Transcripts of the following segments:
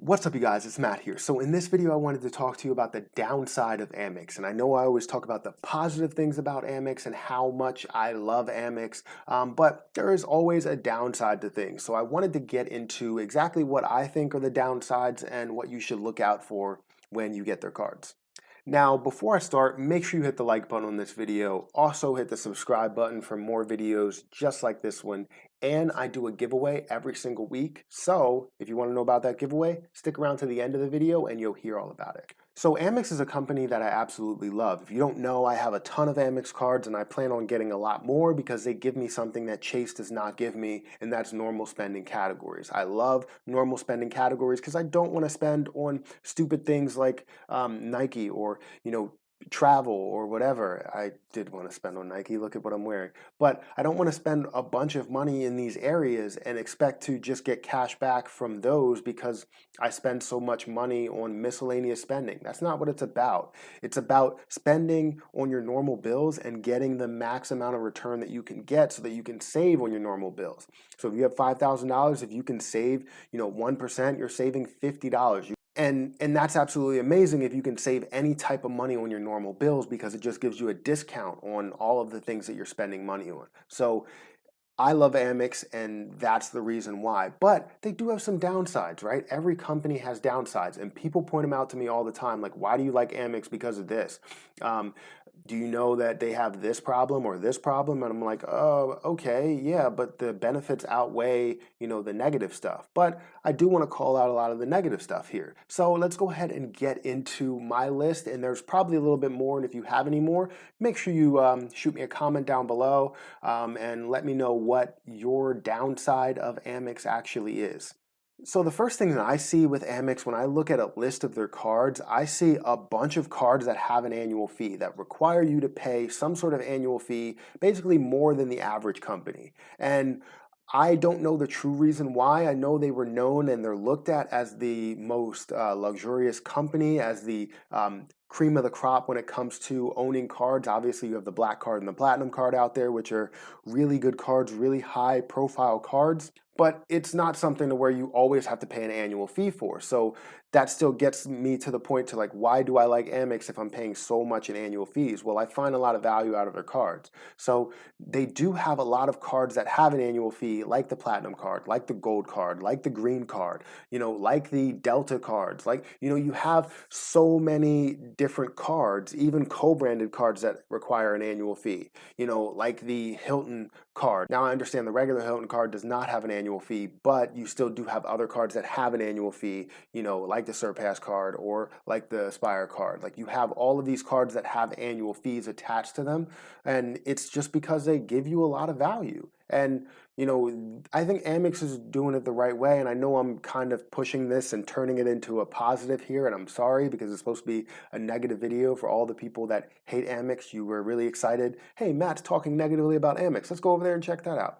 What's up, you guys? It's Matt here. So in this video, I wanted to talk to you about the downside of Amex. And I know I always talk about the positive things about Amex and how much I love Amex, but there is always a downside to things. So I wanted to get into exactly what I think are the downsides and what you should look out for when you get their cards. Now, before I start, make sure you hit the like button on this video. Also hit the subscribe button for more videos just like this one. And I do a giveaway every single week. So if you want to know about that giveaway, stick around to the end of the video and you'll hear all about it. So Amex is a company that I absolutely love. If you don't know, I have a ton of Amex cards and I plan on getting a lot more because they give me something that Chase does not give me, and that's normal spending categories. I love normal spending categories because I don't want to spend on stupid things like Nike or travel or whatever. I did want to spend on Nike. Look at what I'm wearing. But I don't want to spend a bunch of money in these areas and expect to just get cash back from those because I spend so much money on miscellaneous spending. That's not what it's about. It's about spending on your normal bills and getting the max amount of return that you can get so that you can save on your normal bills. So if you have $5,000, if you can save, 1%, you're saving $50. And that's absolutely amazing if you can save any type of money on your normal bills because it just gives you a discount on all of the things that you're spending money on. So I love Amex, and that's the reason why. But they do have some downsides, right? Every company has downsides, and people point them out to me all the time. Like, why do you like Amex because of this? Um, do you know that they have this problem or this problem? And I'm like, oh, okay, yeah, but the benefits outweigh, the negative stuff. But I do want to call out a lot of the negative stuff here. So let's go ahead and get into my list. And there's probably a little bit more. And if you have any more, make sure you shoot me a comment down below and let me know what your downside of Amex actually is. So the first thing that I see with Amex when I look at a list of their cards, I see a bunch of cards that have an annual fee that require you to pay some sort of annual fee, basically more than the average company. And I don't know the true reason why. I know they were known and they're looked at as the most luxurious company, as the cream of the crop when it comes to owning cards. Obviously, you have the black card and the platinum card out there, which are really good cards, really high profile cards. But it's not something to where you always have to pay an annual fee for. So that still gets me to the point to like, why do I like Amex if I'm paying so much in annual fees? Well, I find a lot of value out of their cards. So they do have a lot of cards that have an annual fee, like the platinum card, like the gold card, like the green card, like the Delta cards. Like, you have so many different cards, even co-branded cards that require an annual fee, like the Hilton card. Now, I understand the regular Hilton card does not have an annual fee, but you still do have other cards that have an annual fee, like the Surpass card or like the Aspire card. Like you have all of these cards that have annual fees attached to them, and it's just because they give you a lot of value. And, I think Amex is doing it the right way. And I know I'm kind of pushing this and turning it into a positive here. And I'm sorry because it's supposed to be a negative video for all the people that hate Amex. You were really excited. Hey, Matt's talking negatively about Amex. Let's go over there and check that out.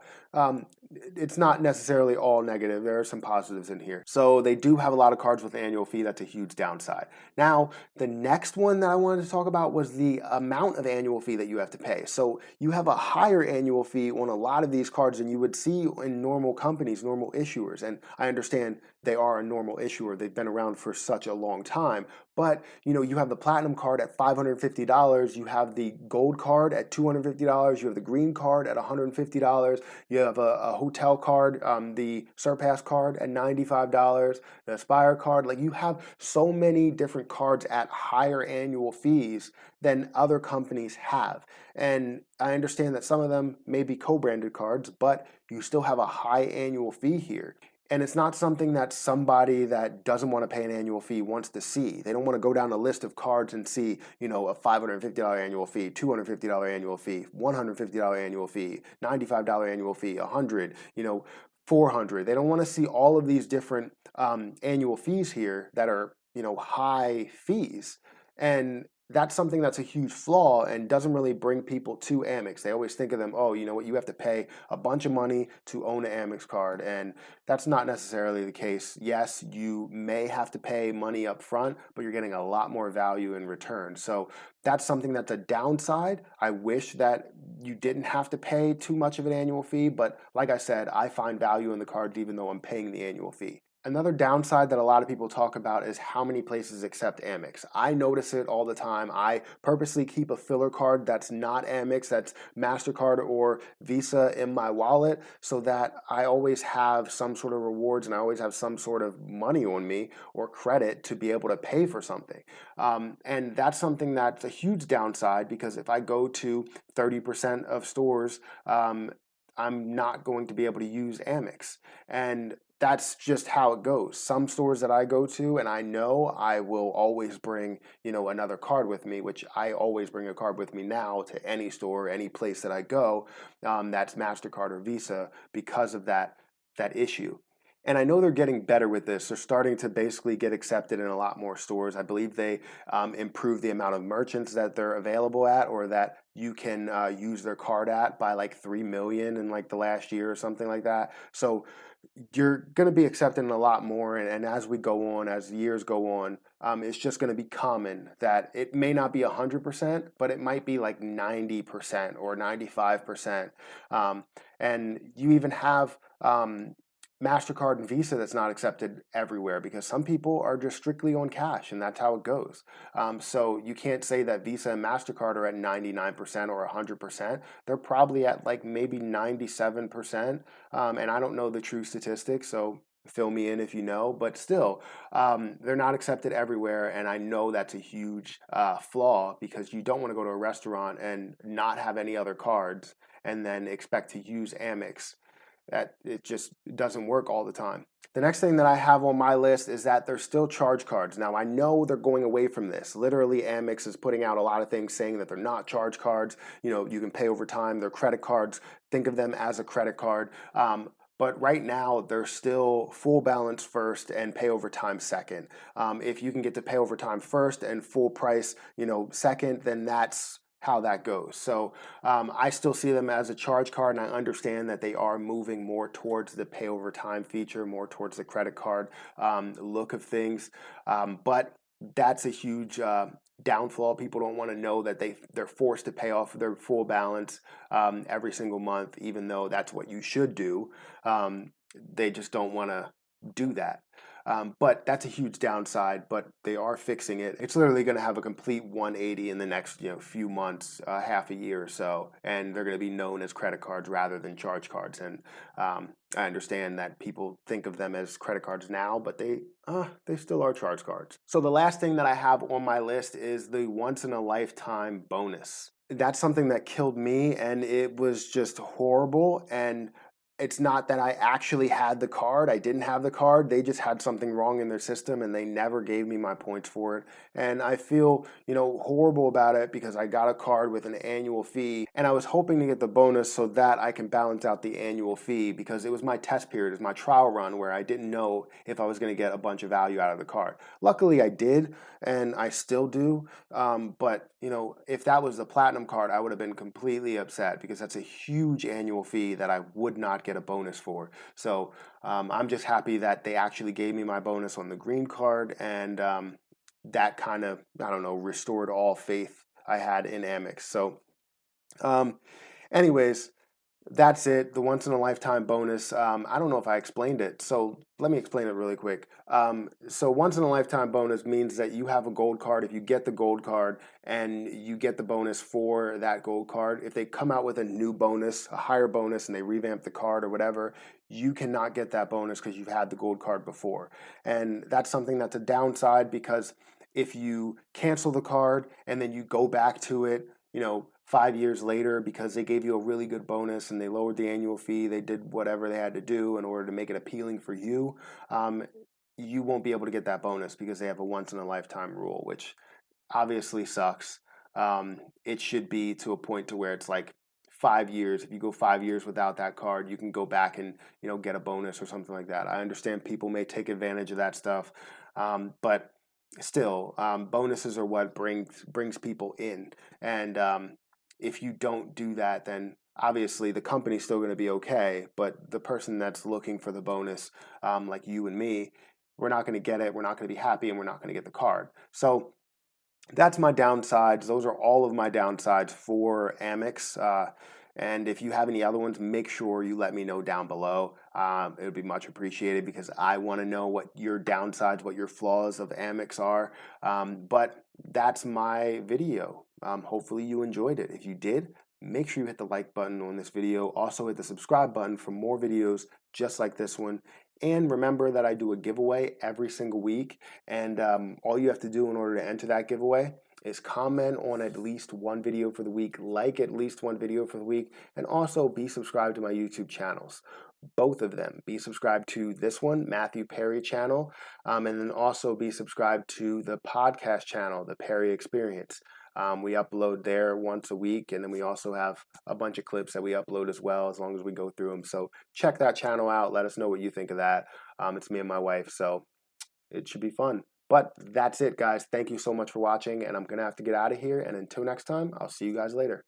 It's not necessarily all negative. There are some positives in here. So they do have a lot of cards with annual fee. That's a huge downside. Now, the next one that I wanted to talk about was the amount of annual fee that you have to pay. So you have a higher annual fee on a lot of these cards than you would see in normal companies, normal issuers. And I understand they are a normal issuer. They've been around for such a long time. But, you have the platinum card at $550. You have the gold card at $250. You have the green card at $150. You have a hotel card, the Surpass card at $95. The Aspire card. Like you have so many different cards at higher annual fees than other companies have. And I understand that some of them may be co-branded cards, but you still have a high annual fee here. And it's not something that somebody that doesn't want to pay an annual fee wants to see. They don't want to go down a list of cards and see, a $550 annual fee, $250 annual fee, $150 annual fee, $95 annual fee, $100, $400. They don't want to see all of these different annual fees here that are, high fees. And that's something that's a huge flaw and doesn't really bring people to Amex. They always think of them, oh, you know what, you have to pay a bunch of money to own an Amex card. And that's not necessarily the case. Yes, you may have to pay money up front, but you're getting a lot more value in return. So that's something that's a downside. I wish that you didn't have to pay too much of an annual fee, but like I said, I find value in the cards even though I'm paying the annual fee. Another downside that a lot of people talk about is how many places accept Amex. I notice it all the time. I purposely keep a filler card that's not Amex, that's MasterCard or Visa in my wallet so that I always have some sort of rewards and I always have some sort of money on me or credit to be able to pay for something. And that's something that's a huge downside because if I go to 30% of stores, I'm not going to be able to use Amex. And that's just how it goes. Some stores that I go to, and I know I will always bring, another card with me, which I always bring a card with me now to any store, any place that I go, that's MasterCard or Visa because of that issue. And I know they're getting better with this. They're starting to basically get accepted in a lot more stores. I believe they improve the amount of merchants that they're available at or that you can use their card at by like 3 million in like the last year or something like that. So you're going to be accepting a lot more. And as we go on, as years go on, it's just going to be common that it may not be 100%, but it might be like 90% or 95%. And you even have MasterCard and Visa that's not accepted everywhere because some people are just strictly on cash and that's how it goes. So you can't say that Visa and MasterCard are at 99% or 100%. They're probably at like maybe 97%. And I don't know the true statistics, so fill me in if you know, but still, they're not accepted everywhere. And I know that's a huge flaw because you don't want to go to a restaurant and not have any other cards and then expect to use Amex. That it just doesn't work all the time. The next thing that I have on my list is that there's still charge cards. Now, I know they're going away from this. Literally, Amex is putting out a lot of things saying that they're not charge cards. You can pay over time. They're credit cards. Think of them as a credit card. But right now, they're still full balance first and pay over time second. If you can get to pay over time first and full price, second, then that's how that goes. So I still see them as a charge card, and I understand that they are moving more towards the pay over time feature, more towards the credit card look of things. But that's a huge downfall. People don't want to know that they're forced to pay off their full balance every single month, even though that's what you should do. They just don't want to do that. But that's a huge downside, but they are fixing it. It's literally going to have a complete 180 in the next few months, half a year or so, and they're going to be known as credit cards rather than charge cards. And I understand that people think of them as credit cards now, but they still are charge cards. So the last thing that I have on my list is the once in a lifetime bonus. That's something that killed me, and it was just horrible. And it's not that I actually had the card. I didn't have the card. They just had something wrong in their system and they never gave me my points for it. And I feel, horrible about it because I got a card with an annual fee and I was hoping to get the bonus so that I can balance out the annual fee because it was my test period, it was my trial run where I didn't know if I was going to get a bunch of value out of the card. Luckily I did and I still do. But if that was the platinum card, I would have been completely upset because that's a huge annual fee that I would not get a bonus for. So I'm just happy that they actually gave me my bonus on the green card, and that kind of, I don't know, restored all faith I had in Amex. So, anyways, that's it. The once in a lifetime bonus. I don't know if I explained it. So let me explain it really quick. So once in a lifetime bonus means that you have a gold card. If you get the gold card and you get the bonus for that gold card, if they come out with a new bonus, a higher bonus, and they revamp the card or whatever, you cannot get that bonus because you've had the gold card before. And that's something that's a downside because if you cancel the card and then you go back to it, 5 years later because they gave you a really good bonus and they lowered the annual fee, they did whatever they had to do in order to make it appealing for you, you won't be able to get that bonus because they have a once in a lifetime rule, which obviously sucks. It should be to a point to where it's like 5 years. If you go 5 years without that card, you can go back and get a bonus or something like that. I understand people may take advantage of that stuff, but still, bonuses are what brings people in, and if you don't do that, then obviously the company's still going to be okay, but the person that's looking for the bonus, like you and me, we're not going to get it, we're not going to be happy, and we're not going to get the card. So that's my downsides. Those are all of my downsides for Amex. And if you have any other ones, make sure you let me know down below. It would be much appreciated because I want to know what your downsides, what your flaws of Amex are. But that's my video. Hopefully you enjoyed it. If you did, make sure you hit the like button on this video. Also hit the subscribe button for more videos just like this one. And remember that I do a giveaway every single week. And all you have to do in order to enter that giveaway is comment on at least one video for the week, like at least one video for the week, and also be subscribed to my YouTube channels. Both of them. Be subscribed to this one, Matthew Perry channel, and then also be subscribed to the podcast channel, The Perry Experience. We upload there once a week, and then we also have a bunch of clips that we upload as well, as long as we go through them. So check that channel out. Let us know what you think of that. It's me and my wife, so it should be fun. But that's it, guys. Thank you so much for watching, and I'm going to have to get out of here. And until next time, I'll see you guys later.